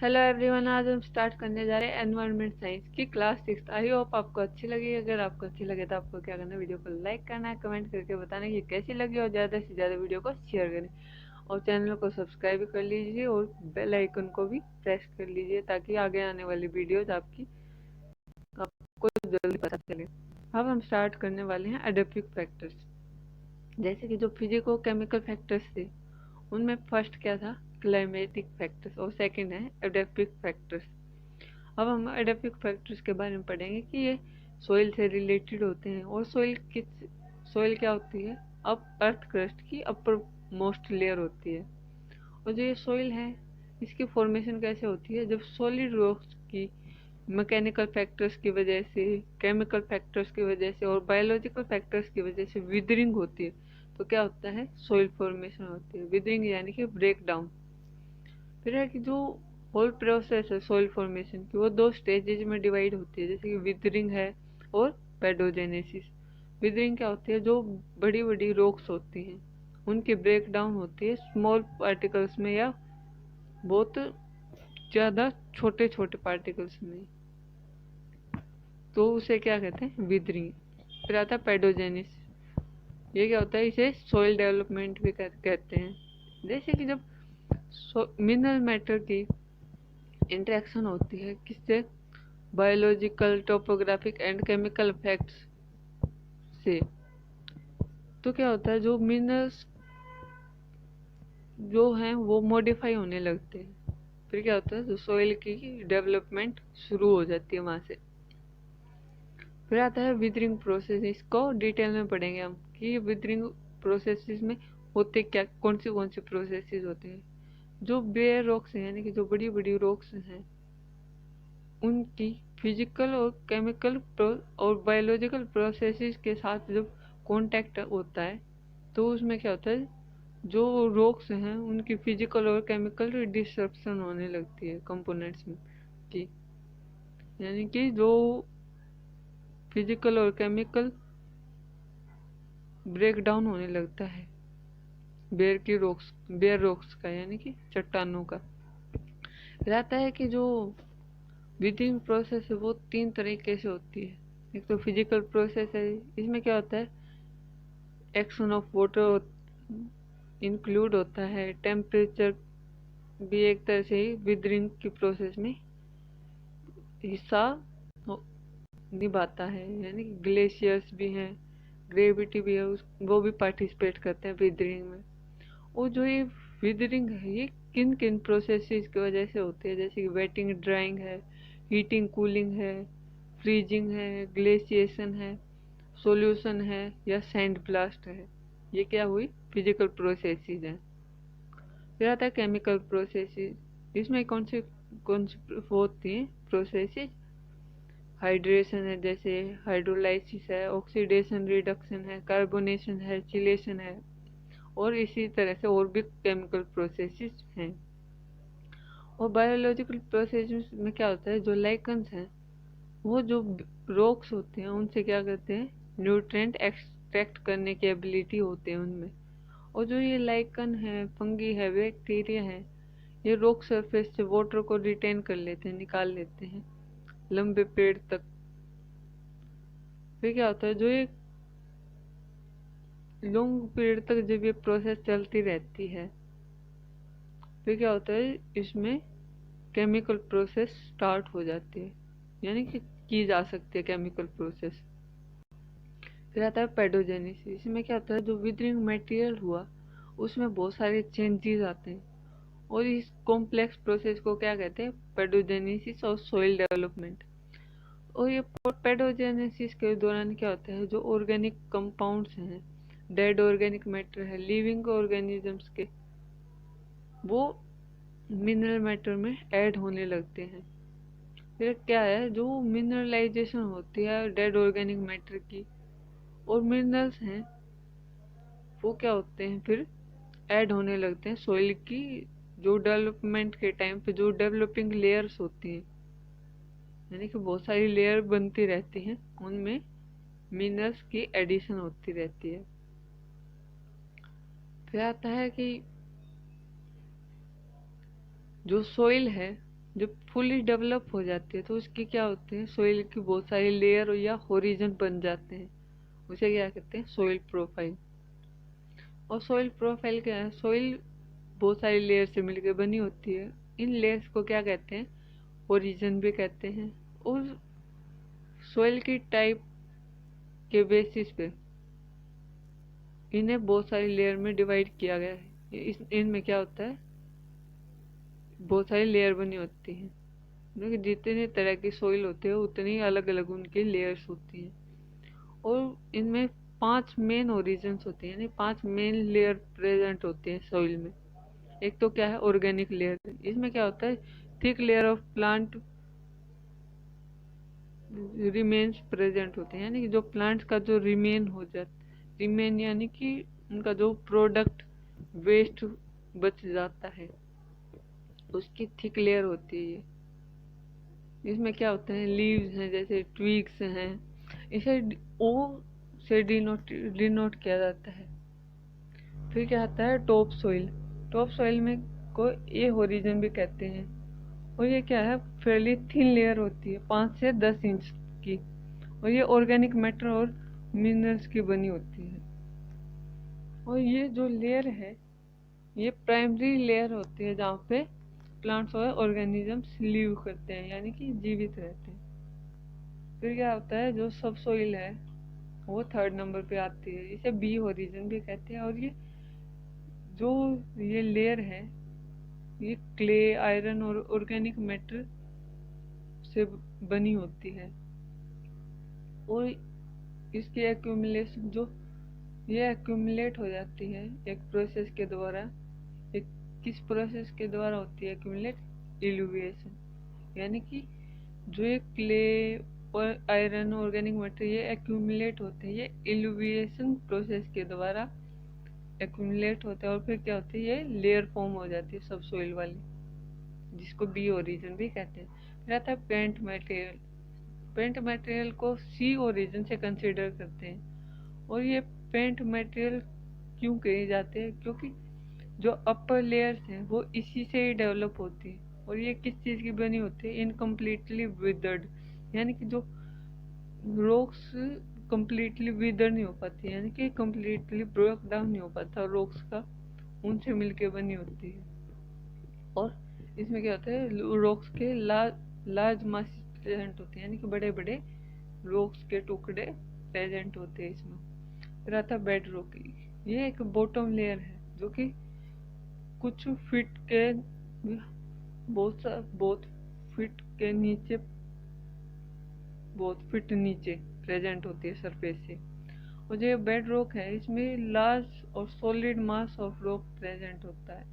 Hello everyone, आज हम start करने जा रहे हैं एनवायरनमेंट साइंस की क्लास 6। आई होप आपको अच्छी लगी। अगर आपको अच्छी लगे तो आपको क्या करना है, वीडियो को लाइक करना है, कमेंट करके बताना कि कैसी लगी और ज़्यादा से ज़्यादा वीडियो को शेयर करें और चैनल को सब्सक्राइब भी कर लीजिए और बेल आइकन को भी प्रेस कर लीजिए ताकि आगे आने वाली वीडियोज आपको जल्दी पता चले। अब हम स्टार्ट करने वाले हैं एडेप्टिव फैक्टर्स। जैसे कि जो फिजिको केमिकल फैक्टर्स थे उनमें फर्स्ट क्या था, क्लाइमेटिक फैक्टर्स, और सेकंड है एडेप्टिव फैक्टर्स। अब हम एडेप्टिव फैक्टर्स के बारे में पढ़ेंगे कि ये सोइल से रिलेटेड होते हैं। और सोइल क्या होती है, अब अर्थ क्रस्ट की अपर मोस्ट लेयर होती है। और जो ये सोइल है इसकी फॉर्मेशन कैसे होती है, जब सॉलिड रॉक्स की मैकेनिकल फैक्टर्स की वजह से, केमिकल फैक्टर्स की वजह से और बायोलॉजिकल फैक्टर्स की वजह से विदरिंग होती है तो क्या होता है, सोइल फॉर्मेशन होती है। विदरिंग यानी कि ब्रेक डाउन। फिर है कि जो होल प्रोसेस है सोइल फॉर्मेशन की, वो दो स्टेजेज में डिवाइड होती है, जैसे कि विदरिंग है और पेडोजेनेसिस। विदरिंग क्या होती है, जो बड़ी बड़ी रॉक्स होती हैं उनकी ब्रेक डाउन होती है स्मॉल पार्टिकल्स में या बहुत ज़्यादा छोटे छोटे पार्टिकल्स में, तो उसे क्या कहते हैं, विदरिंग। फिर आता है पेडोजेनिस। ये क्या होता है, इसे सोइल डेवलपमेंट भी कहते हैं। जैसे कि जब मिनरल मैटर की इंटरेक्शन होती है किससे, biological, topographic and chemical effects से, तो क्या होता है, जो मिनरल्स जो हैं वो मॉडिफाई होने लगते हैं। फिर क्या होता है, जो सोइल की डेवलपमेंट शुरू हो जाती है वहां से। फिर आता है विदरिंग प्रोसेस। इसको डिटेल में पढ़ेंगे हम कि विदरिंग प्रोसेसेस में होते क्या, कौन सी प्रोसेसेस होते हैं। जो बेयर रॉक्स हैं यानी कि जो बड़ी बड़ी रॉक्स हैं उनकी फिजिकल और केमिकल और बायोलॉजिकल प्रोसेसेस के साथ जब कांटेक्ट होता है तो उसमें क्या होता है, जो रॉक्स हैं उनकी फिजिकल और केमिकल डिस्ट्रप्शन होने लगती है कंपोनेंट्स में की, यानी कि जो फिजिकल और केमिकल ब्रेक डाउन होने लगता है बेयर रॉक्स का यानी कि चट्टानों का। फिर आता है कि जो ब्रीथिंग प्रोसेस है वो तीन तरीके से होती है। एक तो फिजिकल प्रोसेस है, इसमें क्या होता है, एक्शन ऑफ वाटर इंक्लूड होता है। टेम्परेचर भी एक तरह से ही विदरिंग की प्रोसेस में हिस्सा निभाता है, यानी कि ग्लेशियर्स भी हैं, ग्रेविटी भी है, वो भी पार्टिसिपेट करते हैं विदरिंग में। और जो ये विदरिंग है ये किन किन प्रोसेसेस की वजह से होती है, जैसे कि वेटिंग ड्राइंग है, हीटिंग कूलिंग है, फ्रीजिंग है, ग्लेशिएशन है, सॉल्यूशन है या सैंड ब्लास्ट है। ये क्या हुई, फिजिकल प्रोसेसेस हैं। फिर आता है केमिकल प्रोसेसेस। इसमें कौन सी होती हैं प्रोसेसेस, हाइड्रेशन है, जैसे हाइड्रोलाइसिस है, ऑक्सीडेशन रिडक्शन है, कार्बोनेशन है, चिलेशन है, और इसी तरह से और भी केमिकल प्रोसेसेस हैं। और बायोलॉजिकल प्रोसेस में क्या होता है, जो लाइकन्स हैं वो जो रॉक्स होते हैं उनसे क्या करते हैं, न्यूट्रिएंट एक्सट्रैक्ट करने की एबिलिटी होती है उनमें। और जो ये लाइकन है, फंगी है, बैक्टीरिया है, ये रॉक सरफेस से वाटर को रिटेन कर लेते हैं, निकाल लेते हैं लंबे पेड़ तक। फिर क्या होता है, जो ये लॉन्ग पीरियड तक जब ये प्रोसेस चलती रहती है फिर क्या होता है, इसमें केमिकल प्रोसेस स्टार्ट हो जाती है, यानी कि की जा सकती है केमिकल प्रोसेस। फिर आता है पेडोजेनेसिस। इसमें क्या होता है, जो विदरिंग मटेरियल हुआ उसमें बहुत सारे चेंजेस आते हैं और इस कॉम्प्लेक्स प्रोसेस को क्या कहते हैं, पेडोजेनेसिस और सॉइल डेवलपमेंट। और ये पेडोजेनेसिस के दौरान क्या होता है, जो ऑर्गेनिक कंपाउंड्स हैं, डेड ऑर्गेनिक मैटर है, लिविंग ऑर्गेनिजम्स के, वो मिनरल मैटर में ऐड होने लगते हैं। फिर क्या है, जो मिनरलाइजेशन होती है डेड ऑर्गेनिक मैटर की, और मिनरल्स हैं वो क्या होते हैं, फिर ऐड होने लगते हैं सोइल की, जो डेवलपमेंट के टाइम पे जो डेवलपिंग लेयर्स होती हैं, यानी कि बहुत सारी लेयर बनती रहती हैं, उनमें मिनरल्स की एडिशन होती रहती है। फिर आता है कि जो सोइल है जब फुली डेवलप हो जाती है तो उसकी क्या होते हैं, सोइल की बहुत सारी लेयर या होरिजन बन जाते हैं, उसे क्या कहते हैं, सोइल प्रोफाइल। और सोइल प्रोफाइल क्या है, सोइल बहुत सारी लेयर से मिलकर बनी होती है। इन लेयर्स को क्या कहते हैं, ओरिजिन भी कहते हैं। और सोइल की टाइप के बेसिस पे इन्हें बहुत सारी लेयर में डिवाइड किया गया है। इनमें क्या होता है, बहुत सारी लेयर बनी होती हैं, क्योंकि जितने तरह की सोइल होते हैं उतनी अलग अलग उनकी लेयर्स होती हैं। और इनमें 5 मेन ओरिजिन्स होते हैं, यानी 5 मेन लेयर प्रेजेंट होते हैं सोइल में। एक तो क्या है, ऑर्गेनिक लेयर। इसमें क्या होता है, thick layer of plant remains present होते हैं, यानी कि जो प्लांट्स का जो रिमेन यानी कि उनका जो प्रोडक्ट वेस्ट बच जाता है उसकी थिक लेयर होती है ये। इसमें क्या होते हैं, लीव्स हैं, जैसे ट्विग्स हैं, इसे ओ से डिनोट किया जाता है। फिर क्या आता है, टॉप सोइल। टॉप सोइल में को ए होरिजन भी कहते हैं। और ये क्या है, फेयरली थिन लेयर होती है, 5 से 10 इंच की। और ये ऑर्गेनिक मैटर और मिनरल्स की बनी होती है। और ये जो लेयर है ये प्राइमरी लेयर होती है, जहाँ पे प्लांट्स और ऑर्गेनिजम्स लिव करते हैं, यानी कि जीवित रहते हैं। फिर क्या होता है, जो सब सोइल है वो 3rd नंबर पे आती है, इसे बी ओरिजिन भी कहते हैं। और ये जो ये लेयर है ये क्ले, आयरन और ऑर्गेनिक मैटर से बनी होती है। और इसकी एक्यूमुलेशन जो ये एक्यूमुलेट हो जाती है एक प्रोसेस के द्वारा। एक किस प्रोसेस के द्वारा होती है एक्यूमुलेट, इल्यूविएशन। यानी कि जो ये क्ले और आयरन ऑर्गेनिक मैटर ये एक्यूमुलेट होते हैं, ये इल्यूविएशन प्रोसेस के द्वारा एक्यूमुलेट होते हैं। और फिर क्या होती है, ये लेयर फॉर्म हो जाती है सब सोइल वाली, जिसको बी ओरिजिन भी कहते हैं। फिर आता है पेंट मटेरियल। पेंट मटेरियल को सी ओरिजिन से कंसिडर करते हैं। और ये पेंट मटेरियल क्यों कहे जाते हैं, क्योंकि जो अपर लेयर्स हैं वो इसी से ही डेवलप होती है। और ये किस चीज़ की बनी होती है, इनकम्प्लीटली विदर्ड, यानी कि जो रॉक्स कम्प्लीटली विदर नहीं हो पाती, यानी कि कम्प्लीटली ब्रेक डाउन नहीं हो पाता रॉक्स का, उनसे मिलके बनी होती है। और इसमें क्या होता है, रॉक्स के लार्ज मास प्रेजेंट होते हैं, यानी कि बड़े बड़े रॉक्स के टुकड़े प्रेजेंट होते हैं इसमें। फिर आता है बेड रॉक। ये एक बॉटम लेयर है जो कि कुछ फीट के बहुत फीट के नीचे, बहुत फीट नीचे प्रेजेंट होती है सरफेस से। और जो बेड रॉक है इसमें लार्ज और solid mass of rock present होता है।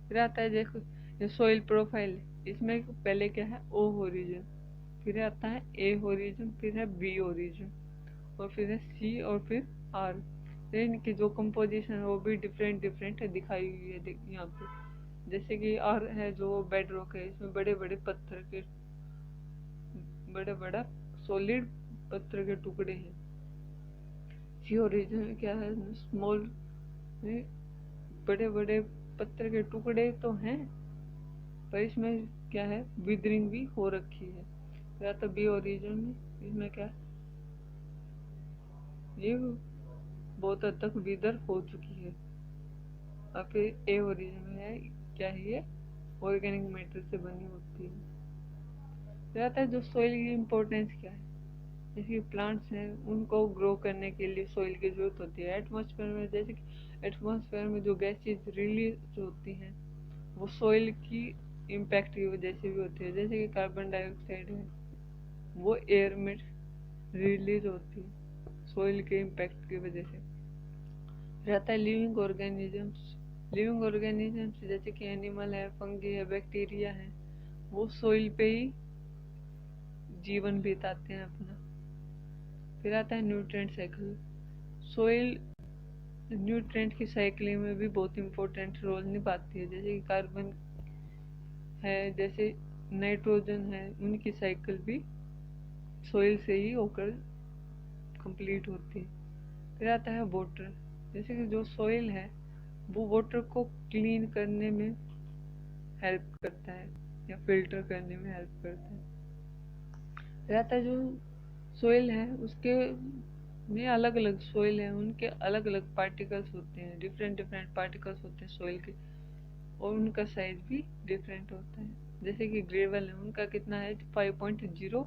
फिर आता है देखो ये सॉइल प्रोफाइल, इसमें पहले क्या है, ओ ओरिजिन, फिर आता है ए ओरिजिन, फिर है बी ओरिजिन, और फिर है सी, और फिर आर। तो इनकी जो कंपोजिशन है वो भी डिफरेंट डिफरेंट दिखाई हुई है यहाँ पे। जैसे कि आर है जो बेड रॉक है, इसमें बड़े बड़े पत्थर के बड़े बड़ा सॉलिड पत्थर के टुकड़े हैं। सी ओरिजिन क्या है, स्मॉल बड़े बड़े पत्थर के टुकड़े तो हैं, पर इसमें क्या है, विदरिंग भी हो रखी है। या तो बी ओरिजिन में इसमें क्या है, ये बहुत हद तक विदर हो चुकी है। और फिर ए ओरिजिन में है, क्या है ये, ऑर्गेनिक मैटर से बनी होती है। रहता है जो सोइल की इम्पोर्टेंस क्या है, जैसे प्लांट्स हैं उनको ग्रो करने के लिए सोइल की जरूरत होती है। एटमॉस्फेयर में, जैसे कि एटमॉस्फेयर में जो गैसेज रिलीज होती हैं वो सोइल की इम्पैक्ट की वजह से भी होती है। जैसे कि कार्बन डाइऑक्साइड है वो एयर में रिलीज होती है सोइल के इम्पैक्ट की वजह से। रहता है लिविंग ऑर्गेनिजम्स। लिविंग ऑर्गेनिजम्स जैसे कि एनिमल है, फंगी है, बैक्टीरिया है, वो सोइल पे ही जीवन बिताते हैं अपना। फिर आता है न्यूट्रिएंट साइकिल। सोइल न्यूट्रिएंट की साइकिलिंग में भी बहुत इंपॉर्टेंट रोल निभाती है। जैसे कि कार्बन है, जैसे नाइट्रोजन है, उनकी साइकिल भी सोइल से ही होकर कंप्लीट होती है। फिर आता है वाटर। जैसे कि जो सोइल है वो वाटर को क्लीन करने में हेल्प करता है, या फिल्टर करने में हेल्प करता है। फिर आता है जो सोइल है, उसके में अलग अलग सोइल है, उनके अलग अलग पार्टिकल्स होते हैं, डिफरेंट डिफरेंट पार्टिकल्स होते हैं सोइल के, और उनका साइज भी डिफरेंट होता है। जैसे कि ग्रेवल है, उनका कितना है 5.0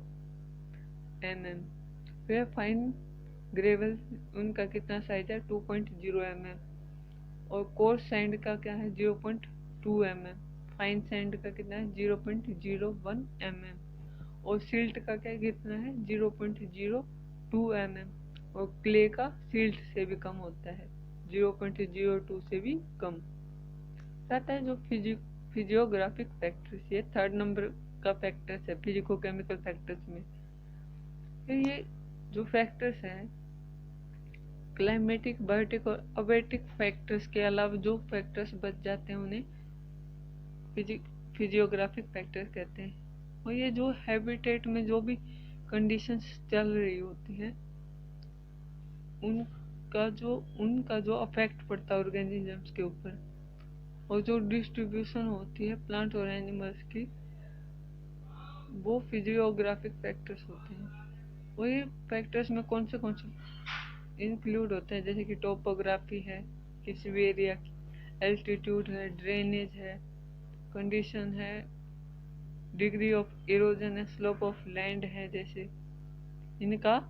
mm। फिर फाइन ग्रेवल, उनका कितना साइज है 2.0 mm। और कोर्स सैंड का क्या है 0.2 mm। फाइन सैंड का कितना है 0.01 mm। और सिल्ट का क्या कितना है 0.02 mm। और क्ले का सिल्ट से भी कम होता है, 0.02 से भी कम रहता है। जो फिजियोग्राफिक फैक्टर्स, ये 3rd नंबर का फैक्टर्स है फिजिको केमिकल फैक्टर्स में। फिर ये जो फैक्टर्स हैं, क्लाइमेटिक, बायोटिक और अबेटिक फैक्टर्स के अलावा जो फैक्टर्स बच जाते हैं उन्हें फिजियोग्राफिक फैक्टर्स कहते हैं। और ये जो हैबिटेट में जो भी कंडीशंस चल रही होती हैं, उनका जो अफेक्ट पड़ता है ऑर्गेनिजम्स के ऊपर, और जो डिस्ट्रीब्यूशन होती है प्लांट और एनिमल्स की, वो फिजियोग्राफिक फैक्टर्स होते हैं। वही फैक्टर्स में कौन से इंक्लूड होते हैं, जैसे कि टोपोग्राफी है किसी भी एरिया की, एल्टीट्यूड है, ड्रेनेज है, कंडीशन है, डिग्री ऑफ इरोजन है, स्लोप ऑफ लैंड है, जैसे इनका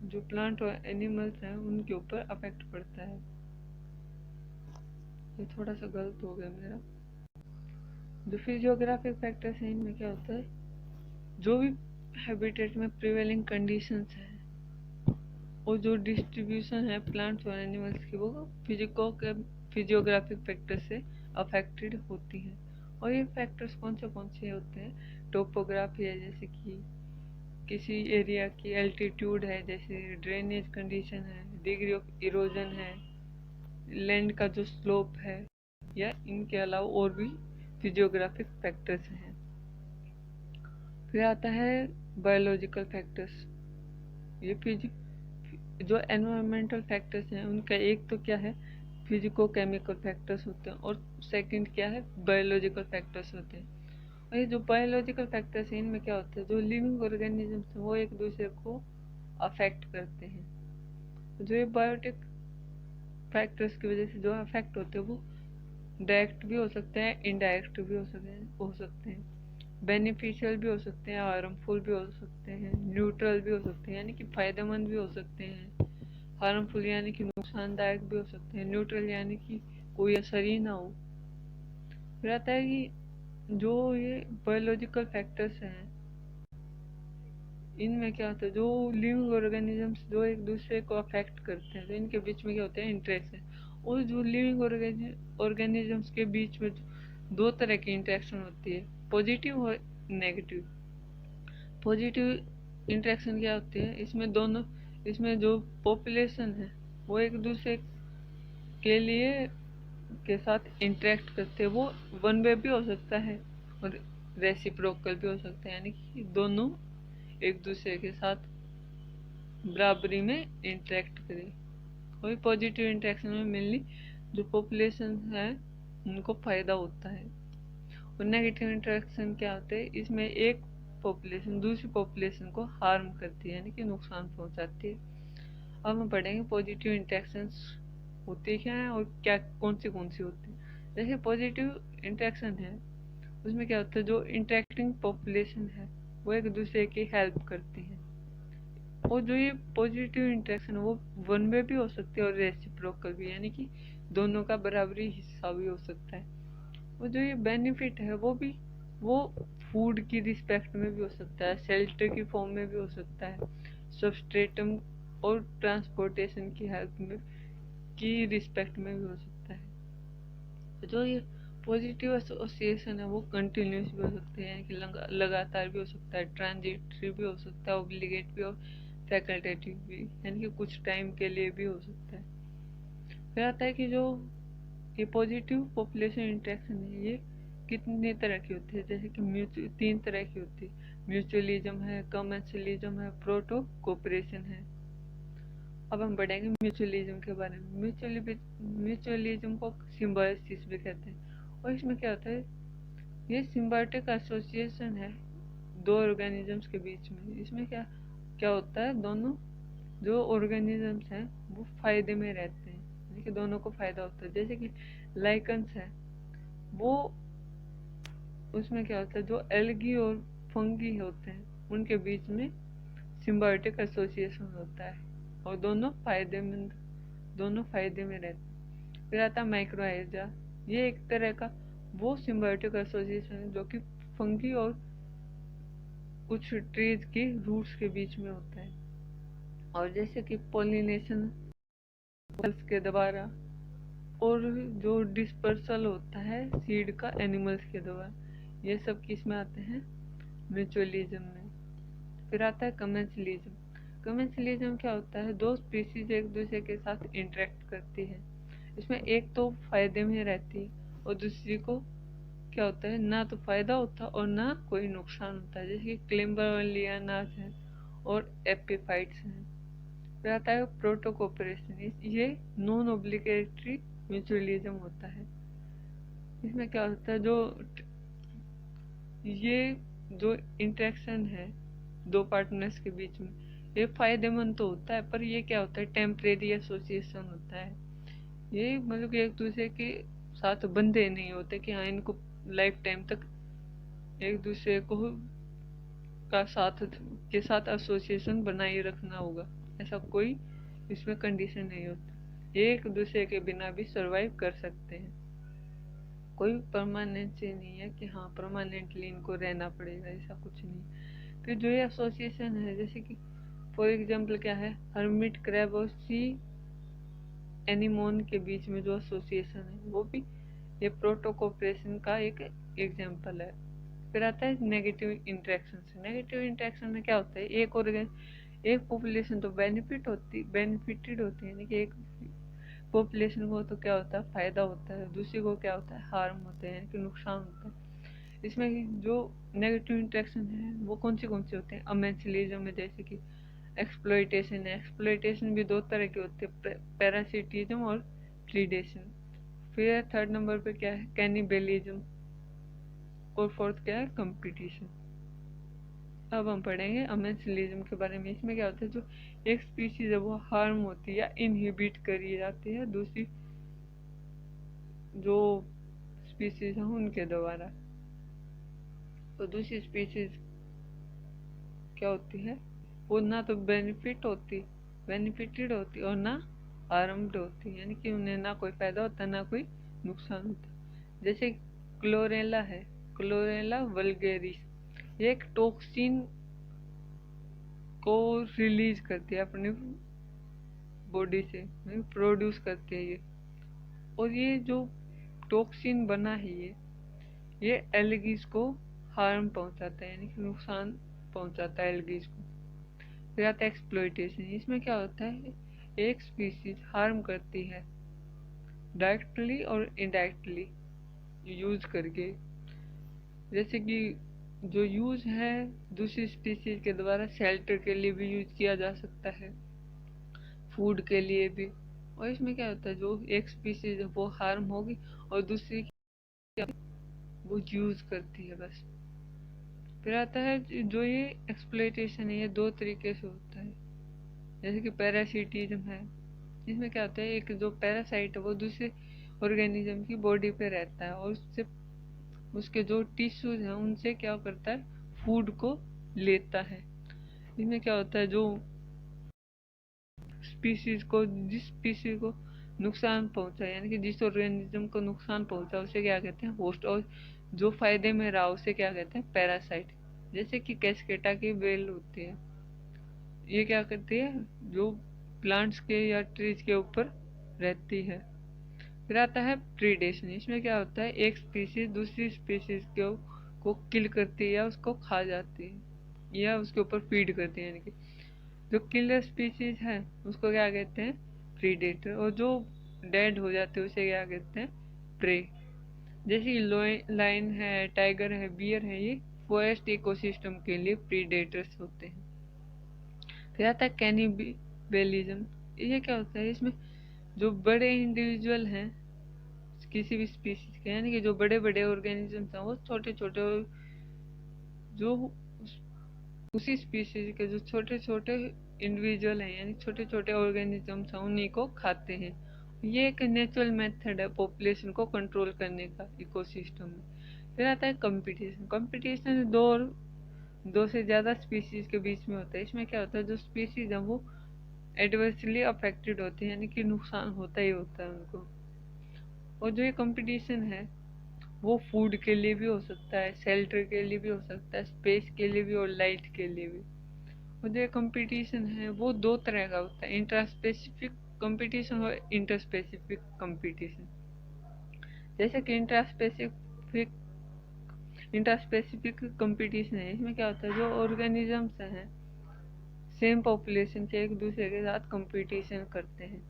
जो प्लांट और एनिमल्स हैं उनके ऊपर अफेक्ट पड़ता है। ये थोड़ा सा गलत हो गया मेरा। जो फिजियोग्राफिक फैक्टर्स हैं, इनमें क्या होता है, जो भी हैबिटेट में प्रिवेलिंग कंडीशंस है और जो डिस्ट्रीब्यूशन है प्लांट्स और एनिमल्स की, वो फिजियोग्राफिक फैक्टर से अफेक्टेड होती हैं। और ये फैक्टर्स कौन से होते हैं, टोपोग्राफी है, जैसे कि किसी एरिया की एल्टीट्यूड है, जैसे ड्रेनेज कंडीशन है, डिग्री ऑफ इरोजन है, लैंड का जो स्लोप है, या इनके अलावा और भी फिजियोग्राफिक फैक्टर्स हैं। फिर आता है बायोलॉजिकल फैक्टर्स। ये जो एनवायरमेंटल फैक्टर्स हैं उनका एक तो क्या है फिजिको केमिकल फैक्टर्स होते हैं, और सेकंड क्या है बायोलॉजिकल फैक्टर्स होते हैं। और ये जो बायोलॉजिकल फैक्टर्स हैं, इनमें क्या होता है, जो लिविंग ऑर्गेनिजम्स हैं वो एक दूसरे को अफेक्ट करते हैं। जो ये बायोटिक फैक्टर्स की वजह से जो अफेक्ट होते हैं वो डायरेक्ट भी हो सकते हैं, इनडायरेक्ट भी हो सकते हैं, बेनिफिशियल भी हो सकते हैं, हार्मफुल भी हो सकते हैं, न्यूट्रल भी हो सकते हैं यानी कि फायदेमंद भी हो सकते हैं, हार्मफुल यानी कि नुकसानदायक भी हो सकते हैं, न्यूट्रल यानी कि कोई असर ही ना हो। फिर आता है कि जो ये बायोलॉजिकल फैक्टर्स हैं, इनमें क्या होता है, जो लिविंग ऑर्गेनिजम्स जो एक दूसरे को अफेक्ट करते हैं, तो इनके बीच में क्या होता है इंटरेक्शन है। और जो लिविंग ऑर्गेनिजम्स के बीच में दो तरह की इंटरेक्शन होती है, पॉजिटिव और नेगेटिव। पॉजिटिव इंटरेक्शन क्या होती है, इसमें जो पॉपुलेशन है वो एक दूसरे के लिए के साथ इंटरेक्ट करते हैं। वो वन वे भी हो सकता है और रेसिप्रोकल भी हो सकता है, यानी कि दोनों एक दूसरे के साथ बराबरी में इंटरेक्ट करें। कोई पॉजिटिव इंटरेक्शन में मेनली जो पॉपुलेशन है उनको फायदा होता है, और नेगेटिव इंटरेक्शन क्या होते हैं, इसमें एक पॉपुलेशन दूसरी पॉपुलेशन को हार्म करती है यानी कि नुकसान पहुंचाती है। अब हम पढ़ेंगे पॉजिटिव इंटरेक्शंस होती क्या है और क्या कौन सी होती है। जैसे पॉजिटिव इंटरेक्शन है, उसमें क्या होता है, जो इंटरेक्टिंग पॉपुलेशन है वो एक दूसरे की हेल्प करती है। और जो ये पॉजिटिव इंटरेक्शन है वो वन वे भी हो सकती है और रेसिप्रोकल भी, यानी कि दोनों का बराबरी हिस्सा भी हो सकता है। और जो ये बेनिफिट है वो फूड की रिस्पेक्ट में भी हो सकता है, शेल्टर की फॉर्म में भी हो सकता है, सबस्ट्रेटम और ट्रांसपोर्टेशन की हेल्प में की रिस्पेक्ट में भी हो सकता है। जो ये पॉजिटिव एसोसिएशन है वो कंटिन्यूस भी हो सकते हैं, कि लगातार भी हो सकता है, ट्रांजिटरी भी हो सकता है, ऑब्लिगेट भी और फैकल्टेटिव भी, यानी कि कुछ टाइम के लिए भी हो सकता है। फिर आता है कि जो ये पॉजिटिव पॉपुलेशन इंटरेक्शन है ये कितनी तरह की होती है, जैसे कि 3 तरह की होती है, म्यूचुअलिज्म है, कमेंसलिज्म है, प्रोटो कोऑपरेशन है। अब हम बढ़ेंगे म्यूचुअलिज्म के बारे में। म्यूचुअलिज्म को सिम्बायोसिस भी कहते हैं। और इसमें क्या होता है, ये सिम्बायोटिक एसोसिएशन है दो ऑर्गेनिजम्स के बीच में। इसमें क्या क्या होता है, दोनों जो ऑर्गेनिजम्स हैं वो फायदे में रहते हैं, यानी कि दोनों को फायदा होता है। जैसे कि लाइकन्स है, वो उसमें क्या होता है, जो एल्गी और फंगी होते हैं उनके बीच में सिम्बायोटिक एसोसिएशन होता है और दोनों फायदेमंद, दोनों फायदे में रहते हैं। फिर आता है माइक्रोआइजा, ये एक तरह का वो सिम्बायोटिक एसोसिएशन है जो कि फंगी और कुछ ट्रीज की रूट्स के बीच में होता है। और जैसे कि पोलिनेशन के द्वारा, और जो डिस्पर्सल होता है सीड का एनिमल्स के द्वारा, ये सब किस में आते हैं, म्यूचुअलिज्म में। फिर आता है कमेंसलिज्म। कमेंसलिज्म क्या होता है, दो स्पीसीज एक दूसरे के साथ इंटरेक्ट करती है, इसमें एक तो फायदे में रहती है और दूसरी को क्या होता है, ना तो फायदा होता और ना कोई नुकसान होता है। जैसे कि क्लेम्बरलियानास है और एपिफाइट्स हैं। फिर आता है प्रोटोकोपरेशन, ये नॉन ऑब्लिगेटरी म्यूचुअलिज्म होता है। इसमें क्या होता है, ये जो इंटरेक्शन है दो पार्टनर्स के बीच में, ये फायदेमंद तो होता है, पर ये क्या होता है, टेम्परेरी एसोसिएशन होता है। ये मतलब कि एक दूसरे के साथ बंधे नहीं होते कि हाँ इनको लाइफ टाइम तक एक दूसरे को का साथ के साथ एसोसिएशन बनाए रखना होगा, ऐसा कोई इसमें कंडीशन नहीं होती। ये एक दूसरे के बिना भी सरवाइव कर सकते हैं, कोई परमानेंसी नहीं है कि हाँ परमानेंटली इनको रहना पड़ेगा, ऐसा कुछ नहीं। फिर जो ये एसोसिएशन है, जैसे कि फॉर एग्जाम्पल क्या है, हर्मिट क्रैब और सी एनिमोन के बीच में जो एसोसिएशन है वो भी ये प्रोटोकोपरेशन का एक एग्जाम्पल है। फिर आता है नेगेटिव इंटरेक्शन से। नेगेटिव इंटरेक्शन में क्या होता है, एक पॉपुलेशन तो बेनिफिटेड होती है, यानी कि एक पॉपुलेशन को तो क्या होता है, फायदा होता है, दूसरी को क्या होता है, हार्म होता है, यानी कि नुकसान होता है। इसमें जो नेगेटिव इंटरेक्शन है वो कौन से होते हैं, अमेंसिलिज्म में जैसे कि एक्सप्लॉइटेशन है। एक्सप्लॉइटेशन भी दो तरह के होते हैं, पैरासिटिज्म और प्रीडेशन। फिर थर्ड नंबर पे क्या है, कैनिबलिज्म, और फोर्थ क्या है, कंपटीशन। अब हम पढ़ेंगे अमेंसिलिज्म के बारे में। इसमें क्या होता है, जो एक स्पीशीज है वो हार्म होती है या इनहिबिट करी जाती है दूसरी जो स्पीशीज है उनके द्वारा। तो दूसरी स्पीशीज क्या होती है, वो ना तो बेनिफिटेड होती और ना हार्म्ड होती, यानी कि उन्हें ना कोई फायदा होता ना कोई नुकसान होता। जैसे क्लोरेला है, क्लोरेला वल्गेरिस, ये एक टॉक्सिन को रिलीज करती है अपनी बॉडी से, प्रोड्यूस करती है ये। और ये जो टॉक्सिन बना है ये एल्गीज को हार्म पहुंचाता है, यानी कि नुकसान पहुंचाता है एल्गीज को। फिर आता है एक्सप्लॉइटेशन। इसमें क्या होता है, एक स्पीसीज हार्म करती है डायरेक्टली और इनडायरेक्टली यूज करके। जैसे कि जो यूज है दूसरी स्पीसीज के द्वारा शेल्टर के लिए भी यूज किया जा सकता है, फूड के लिए भी। और इसमें क्या होता है, जो एक स्पीसीज है वो हार्म होगी और दूसरी वो यूज करती है बस। फिर आता है जो ये एक्सप्लॉइटेशन है, ये दो तरीके से होता है। जैसे कि पैरासिटिज्म है, इसमें क्या होता है, एक जो पैरासाइट है वो दूसरे ऑर्गेनिज्म की बॉडी पे रहता है और उससे उसके जो टिश्यूज हैं उनसे क्या करता है, फूड को लेता है। इसमें क्या होता है, जो स्पीसीज को जिस स्पीसीज को नुकसान पहुंचा, यानी कि जिस ऑर्गेनिज्म को नुकसान पहुंचा उसे क्या कहते हैं, होस्ट, और जो फायदे में रहा उसे क्या कहते हैं, पैरासाइट। जैसे कि कैस्केटा की बेल होती है, ये क्या करती है, जो प्लांट्स के या ट्रीज के ऊपर रहती है। फिर आता है प्रीडेशन। इसमें क्या होता है, एक स्पीसीज दूसरी स्पीसीज को किल करती है या उसको खा जाती है या उसके ऊपर फीड करती है, यानी कि जो किलर स्पीसीज है उसको क्या कहते हैं, प्रीडेटर, और जो डेड हो जाते हैं उसे क्या कहते हैं, प्रे। जैसे कि लायन है, टाइगर है, बियर है, ये फॉरेस्ट इकोसिस्टम के लिए प्रीडेटर्स होते हैं। फिर आता है कैनिबलिज्म। ये क्या होता है, इसमें जो बड़े इंडिविजुअल हैं किसी भी स्पीसीज के, यानी कि जो बड़े बड़े ऑर्गेनिजम्स हैं वो छोटे छोटे, जो उसी स्पीसीज के जो छोटे छोटे इंडिविजुअल हैं यानी छोटे छोटे ऑर्गेनिजम्स हैं उन्हीं को खाते हैं। ये एक नेचुरल मेथड है पॉपुलेशन को कंट्रोल करने का इकोसिस्टम में। फिर आता है कंपटीशन। कंपटीशन दो से ज़्यादा स्पीसीज के बीच में होता है। इसमें क्या होता है, जो स्पीसीज हैं वो एडवर्सली अफेक्टेड होते हैं, यानी कि नुकसान होता ही होता है उनको। और जो ये कंपटीशन है वो फूड के लिए भी हो सकता है, शेल्टर के लिए भी हो सकता है, स्पेस के लिए भी और लाइट के लिए भी। और जो कंपटीशन है वो दो तरह का होता है, इंट्रास्पेसिफिक कंपटीशन और इंटरस्पेसिफिक कंपटीशन। जैसे कि इंट्रास्पेसिफिक कंपटीशन है, इसमें क्या होता है, जो ऑर्गेनिजम्स हैं सेम पॉपुलेशन से एक दूसरे के साथ कंपटीशन करते हैं,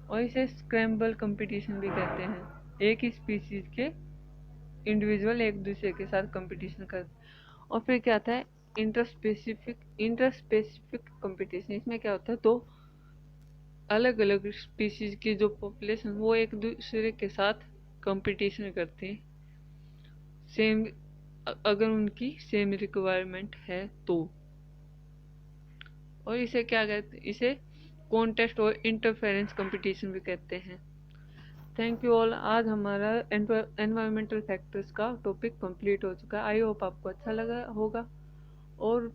और इसे स्क्रैम्बल कंपटीशन भी कहते हैं। एक ही स्पीसीज के इंडिविजुअल एक दूसरे के साथ कंपटीशन करते हैं। और फिर क्या आता है इंटरस्पेसिफिक कंपटीशन। इसमें क्या होता है, तो अलग अलग स्पीसीज की जो पॉपुलेशन वो एक दूसरे के साथ कंपटीशन करते हैं, सेम अगर उनकी सेम रिक्वायरमेंट है तो। और इसे क्या कहते हैं, इसे कॉन्टेस्ट और इंटरफेरेंस कंपटीशन भी कहते हैं। Thank you all. आज हमारा एनवायरमेंटल फैक्टर्स का टॉपिक कंप्लीट हो चुका है। आई होप आपको अच्छा लगा होगा, और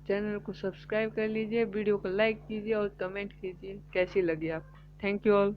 चैनल को सब्सक्राइब कर लीजिए, वीडियो को लाइक कीजिए और कमेंट कीजिए कैसी लगी आपको। Thank you all.